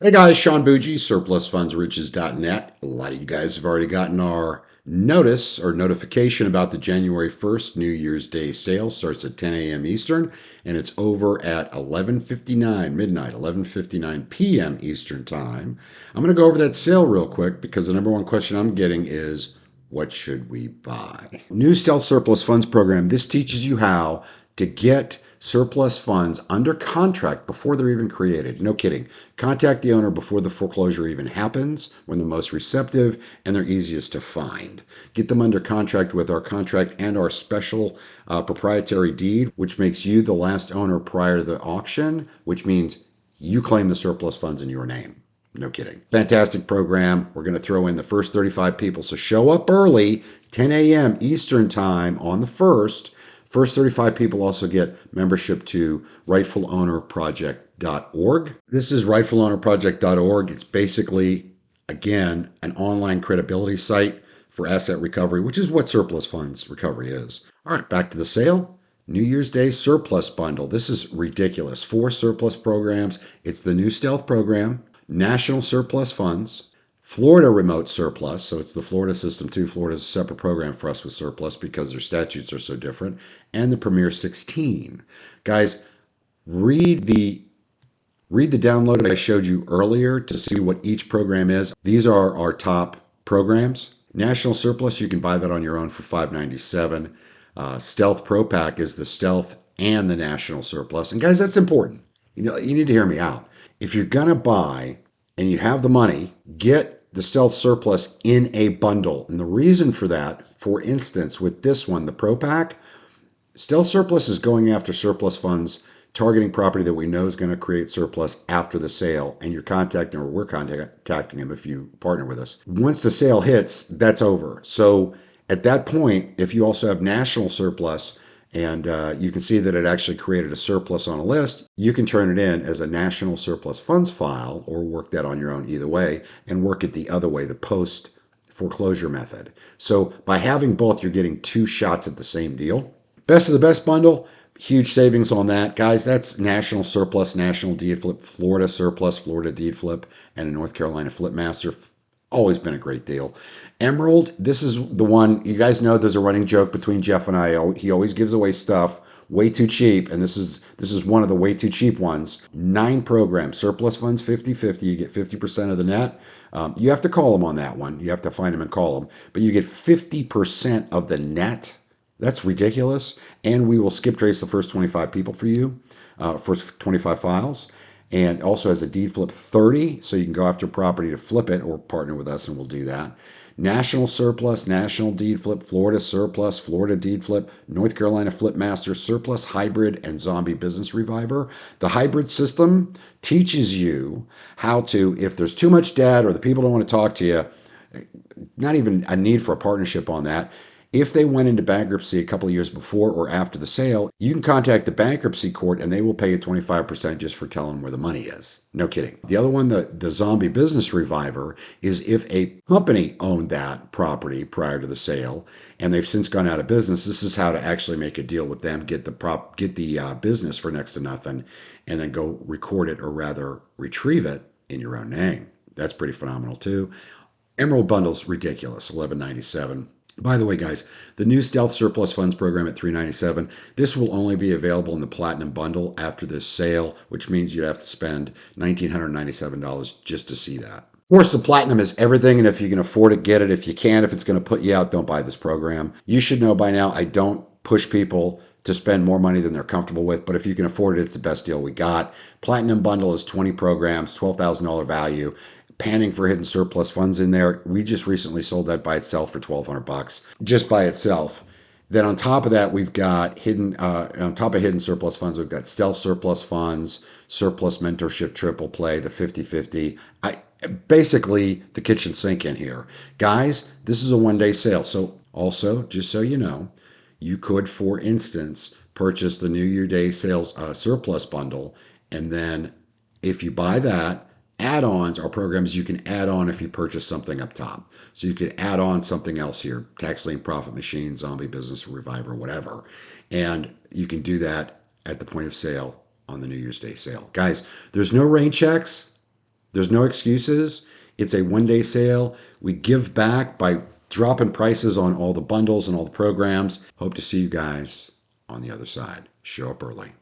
Hey guys, Sean Bougie, surplusfundsriches.net. A lot of you guys have already gotten our notice or notification about the January 1st New Year's Day sale. Starts at 10 a.m. Eastern and it's over at 11:59 midnight, 11:59 p.m. Eastern time. I'm going to go over that sale real quick because the number one question I'm getting is what should we buy? New Stealth Surplus Funds program. This teaches you how to get surplus funds under contract before they're even created. No kidding. Contact the owner before the foreclosure even happens, when they're most receptive and they're easiest to find. Get them under contract with our contract and our special proprietary deed, which makes you the last owner prior to the auction, which means you claim the surplus funds in your name. No kidding. Fantastic program. We're going to throw in the first 35 people. So show up early, 10 a.m. Eastern time on the 1st. First 35 people also get membership to rightfulownerproject.org. This is rightfulownerproject.org. It's basically, again, an online credibility site for asset recovery, which is what surplus funds recovery is. All right, back to the sale. New Year's Day surplus bundle. This is ridiculous. 4 surplus programs. It's the new Stealth program, National Surplus Funds, Florida Remote Surplus, so it's the Florida system too. Florida's a separate program for us with surplus because their statutes are so different, and the Premier 16. Guys, read the read the download I showed you earlier to see what each program is. These are our top programs. National Surplus, you can buy that on your own for $5.97. Stealth Pro Pack is the Stealth and the National Surplus. And guys, that's important. You need to hear me out. If you're gonna buy and you have the money, get the Stealth Surplus in a bundle. And the reason for that, for instance, with this one, the Pro Pack, Stealth Surplus is going after surplus funds, targeting property that we know is going to create surplus after the sale, and you're contacting, or we're contacting them if you partner with us. Once the sale hits, that's over. So at that point, if you also have national surplus, and you can see that it actually created a surplus on a list, you can turn it in as a national surplus funds file or work that on your own either way and work it the other way, the post foreclosure method. So by having both, you're getting 2 shots at the same deal. Best of the best bundle, huge savings on that. Guys, that's national surplus, national deed flip, Florida surplus, Florida deed flip, and a North Carolina flip master. Always been a great deal. Emerald, this is the one, you guys know there's a running joke between Jeff and I. He always gives away stuff way too cheap, and this is one of the way too cheap ones. 9 programs, surplus funds 50/50. You get 50% of the net. You have to call them on that one. You have to find them and call them, but you get 50% of the net. That's ridiculous. And we will skip trace the first 25 people for you, first 25 files. And also has a deed flip 30, so you can go after property to flip it or partner with us and we'll do that. National surplus, national deed flip, Florida surplus, Florida deed flip, North Carolina flip master, surplus hybrid, and zombie business reviver. The hybrid system teaches you how to, if there's too much debt or the people don't want to talk to you, not even a need for a partnership on that. If they went into bankruptcy a couple of years before or after the sale, you can contact the bankruptcy court and they will pay you 25% just for telling them where the money is. No kidding. The other one, the zombie business reviver, is if a company owned that property prior to the sale and they've since gone out of business, this is how to actually make a deal with them, get the business for next to nothing, and then go record it or rather retrieve it in your own name. That's pretty phenomenal too. Emerald bundle's ridiculous, $11.97. By the way, guys, the new Stealth Surplus Funds program at $397. This will only be available in the Platinum bundle after this sale, which means you'd have to spend $1,997 just to see that. Of course, the Platinum is everything, and if you can afford it, get it. If you can't, if it's going to put you out, don't buy this program. You should know by now I don't push people to spend more money than they're comfortable with, but if you can afford it, it's the best deal we got. Platinum bundle is 20 programs, $12,000 value, panning for hidden surplus funds in there. We just recently sold that by itself for $1,200, just by itself. Then on top of that, we've got on top of hidden surplus funds, we've got stealth surplus funds, surplus mentorship triple play, the 50/50. Basically the kitchen sink in here. Guys, this is a 1-day sale. So also, just so you know, you could, for instance, purchase the New Year Day sales surplus bundle. And then if you buy that, add-ons are programs you can add on if you purchase something up top. So you could add on something else here, tax lien profit machine, zombie business reviver, whatever. And you can do that at the point of sale on the New Year's Day sale. Guys, there's no rain checks. There's no excuses. It's a 1 day sale. We give back by dropping prices on all the bundles and all the programs. Hope to see you guys on the other side. Show up early.